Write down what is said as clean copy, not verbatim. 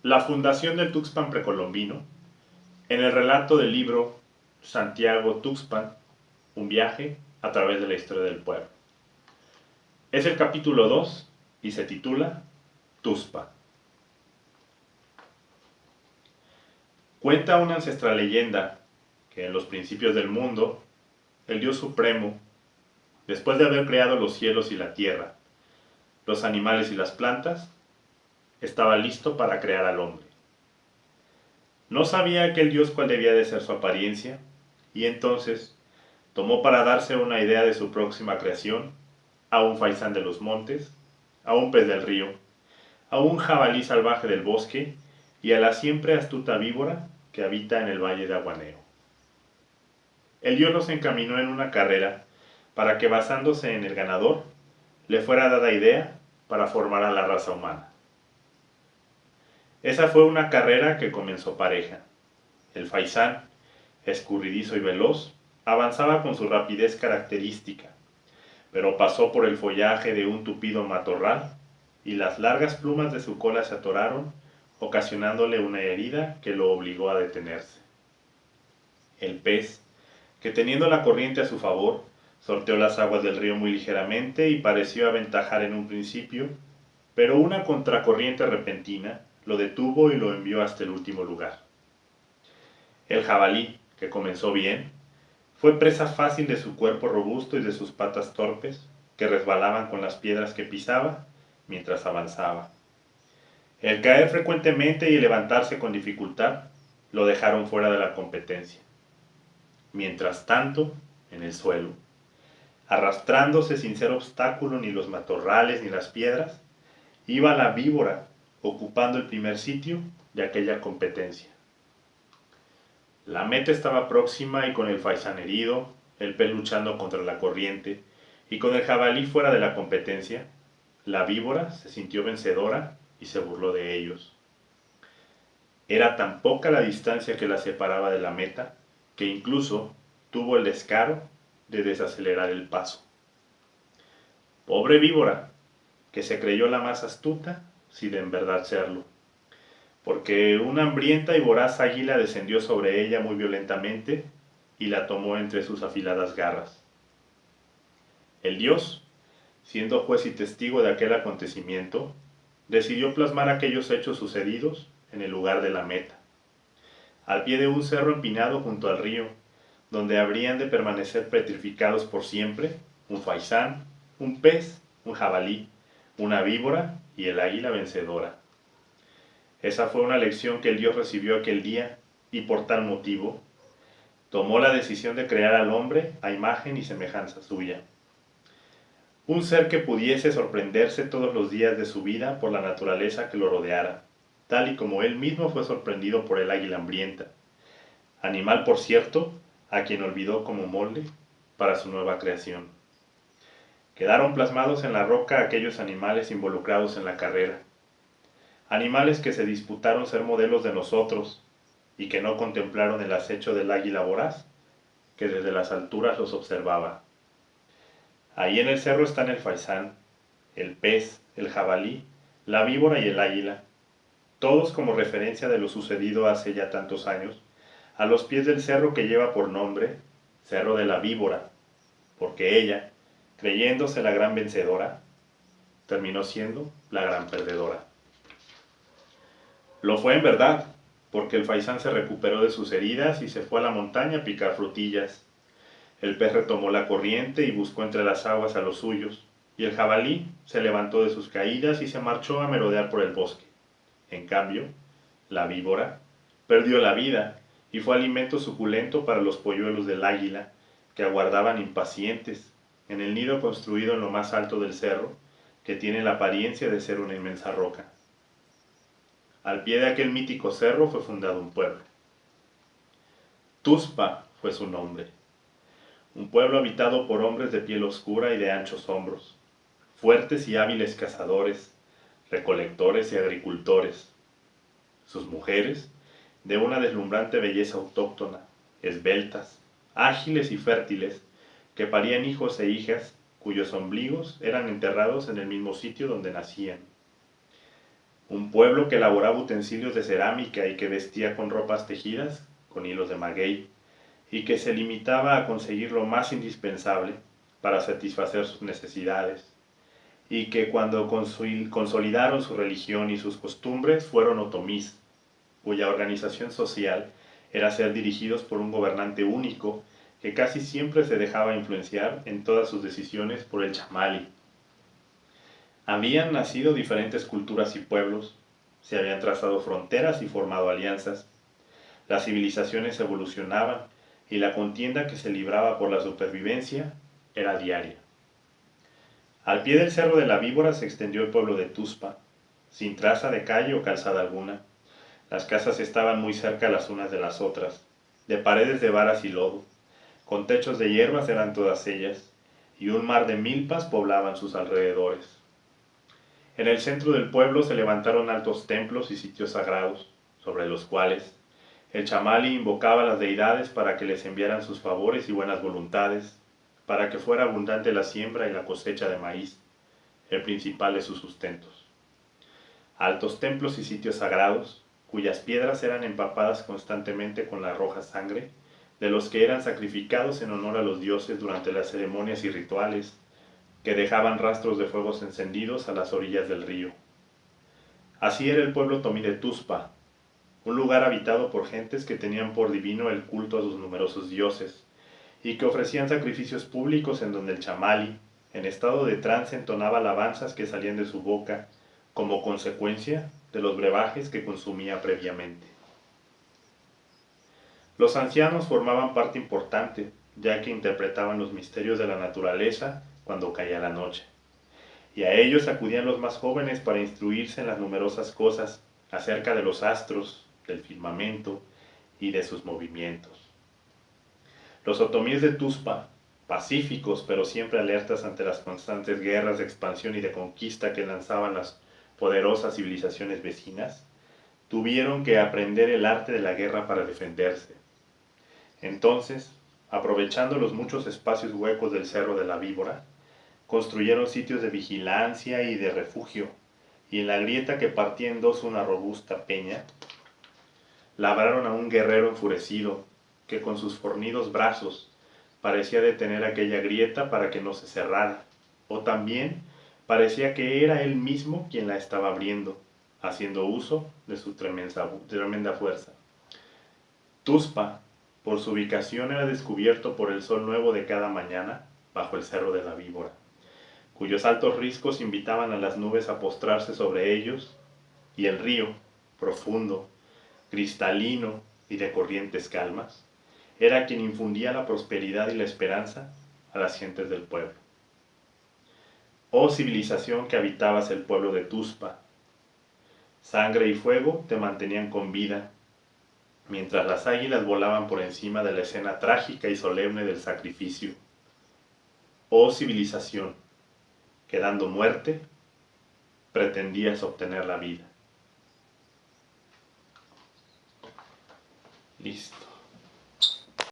La fundación del Tuxpan precolombino, en el relato del libro Santiago Tuxpan, un viaje a través de la historia del pueblo. Es el capítulo 2 y se titula Tuxpan. Cuenta una ancestral leyenda que en los principios del mundo, el Dios Supremo, después de haber creado los cielos y la tierra, los animales y las plantas, estaba listo para crear al hombre. No sabía aquel Dios cuál debía de ser su apariencia, y entonces tomó para darse una idea de su próxima creación a un faisán de los montes, a un pez del río, a un jabalí salvaje del bosque y a la siempre astuta víbora que habita en el valle de Aguaneo. El Dios los encaminó en una carrera para que, basándose en el ganador, le fuera dada idea para formar a la raza humana. Esa fue una carrera que comenzó pareja. El faisán, escurridizo y veloz, avanzaba con su rapidez característica, pero pasó por el follaje de un tupido matorral y las largas plumas de su cola se atoraron, ocasionándole una herida que lo obligó a detenerse. El pez, que teniendo la corriente a su favor, sorteó las aguas del río muy ligeramente y pareció aventajar en un principio, pero una contracorriente repentina lo detuvo y lo envió hasta el último lugar. El jabalí, que comenzó bien, fue presa fácil de su cuerpo robusto y de sus patas torpes, que resbalaban con las piedras que pisaba mientras avanzaba. El caer frecuentemente y el levantarse con dificultad lo dejaron fuera de la competencia. Mientras tanto, en el suelo, arrastrándose sin ser obstáculo ni los matorrales ni las piedras, iba la víbora ocupando el primer sitio de aquella competencia. La meta estaba próxima y con el faisán herido, el pez luchando contra la corriente y con el jabalí fuera de la competencia, la víbora se sintió vencedora y se burló de ellos. Era tan poca la distancia que la separaba de la meta que incluso tuvo el descaro de desacelerar el paso. Pobre víbora, que se creyó la más astuta sin en verdad serlo, porque una hambrienta y voraz águila descendió sobre ella muy violentamente y la tomó entre sus afiladas garras. El dios, siendo juez y testigo de aquel acontecimiento, decidió plasmar aquellos hechos sucedidos en el lugar de la meta, al pie de un cerro empinado junto al río, donde habrían de permanecer petrificados por siempre un faisán, un pez, un jabalí, una víbora y el águila vencedora. Esa fue una lección que el Dios recibió aquel día y por tal motivo tomó la decisión de crear al hombre a imagen y semejanza suya. Un ser que pudiese sorprenderse todos los días de su vida por la naturaleza que lo rodeara, tal y como él mismo fue sorprendido por el águila hambrienta, animal, por cierto, a quien olvidó como molde para su nueva creación. Quedaron plasmados en la roca aquellos animales involucrados en la carrera, animales que se disputaron ser modelos de nosotros y que no contemplaron el acecho del águila voraz, que desde las alturas los observaba. Ahí en el cerro están el faisán, el pez, el jabalí, la víbora y el águila, todos como referencia de lo sucedido hace ya tantos años, a los pies del cerro que lleva por nombre Cerro de la Víbora, porque ella, creyéndose la gran vencedora, terminó siendo la gran perdedora. Lo fue en verdad, porque el faisán se recuperó de sus heridas y se fue a la montaña a picar frutillas. El pez retomó la corriente y buscó entre las aguas a los suyos, y el jabalí se levantó de sus caídas y se marchó a merodear por el bosque. En cambio, la víbora perdió la vida y fue alimento suculento para los polluelos del águila, que aguardaban impacientes en el nido construido en lo más alto del cerro, que tiene la apariencia de ser una inmensa roca. Al pie de aquel mítico cerro fue fundado un pueblo. Tuxpan fue su nombre. Un pueblo habitado por hombres de piel oscura y de anchos hombros, fuertes y hábiles cazadores, recolectores y agricultores. Sus mujeres, de una deslumbrante belleza autóctona, esbeltas, ágiles y fértiles, que parían hijos e hijas cuyos ombligos eran enterrados en el mismo sitio donde nacían. un pueblo que elaboraba utensilios de cerámica y que vestía con ropas tejidas con hilos de maguey, y que se limitaba a conseguir lo más indispensable para satisfacer sus necesidades, y que cuando consolidaron su religión y sus costumbres fueron otomís, cuya organización social era ser dirigidos por un gobernante único que casi siempre se dejaba influenciar en todas sus decisiones por el chamali. Habían nacido diferentes culturas y pueblos, se habían trazado fronteras y formado alianzas. Las civilizaciones evolucionaban y la contienda que se libraba por la supervivencia era diaria. Al pie del Cerro de la Víbora se extendió el pueblo de Tuspa, sin traza de calle o calzada alguna. Las casas estaban muy cerca las unas de las otras, de paredes de varas y lodo, con techos de hierbas eran todas ellas, y un mar de milpas poblaban sus alrededores. En el centro del pueblo se levantaron altos templos y sitios sagrados, sobre los cuales el chamali invocaba a las deidades para que les enviaran sus favores y buenas voluntades, para que fuera abundante la siembra y la cosecha de maíz, el principal de sus sustentos. Altos templos y sitios sagrados, cuyas piedras eran empapadas constantemente con la roja sangre de los que eran sacrificados en honor a los dioses durante las ceremonias y rituales, que dejaban rastros de fuegos encendidos a las orillas del río. Así era el pueblo otomí de Tuspa, un lugar habitado por gentes que tenían por divino el culto a sus numerosos dioses, y que ofrecían sacrificios públicos en donde el chamali, en estado de trance, entonaba alabanzas que salían de su boca como consecuencia de los brebajes que consumía previamente. Los ancianos formaban parte importante, ya que interpretaban los misterios de la naturaleza cuando caía la noche, y a ellos acudían los más jóvenes para instruirse en las numerosas cosas acerca de los astros, del firmamento y de sus movimientos. Los otomíes de Tuspa, pacíficos pero siempre alertas ante las constantes guerras de expansión y de conquista que lanzaban las poderosas civilizaciones vecinas, tuvieron que aprender el arte de la guerra para defenderse. Entonces, aprovechando los muchos espacios huecos del Cerro de la Víbora, construyeron sitios de vigilancia y de refugio, y en la grieta que partía en dos una robusta peña, labraron a un guerrero enfurecido, que con sus fornidos brazos parecía detener aquella grieta para que no se cerrara, o también parecía que era él mismo quien la estaba abriendo, haciendo uso de su tremenda fuerza. Tuspa, por su ubicación, era descubierto por el sol nuevo de cada mañana bajo el Cerro de la Víbora, cuyos altos riscos invitaban a las nubes a postrarse sobre ellos, y el río, profundo, cristalino y de corrientes calmas, era quien infundía la prosperidad y la esperanza a las gentes del pueblo. Oh civilización que habitabas el pueblo de Tuspa, sangre y fuego te mantenían con vida, mientras las águilas volaban por encima de la escena trágica y solemne del sacrificio. Oh civilización, que dando muerte, pretendías obtener la vida. Listo.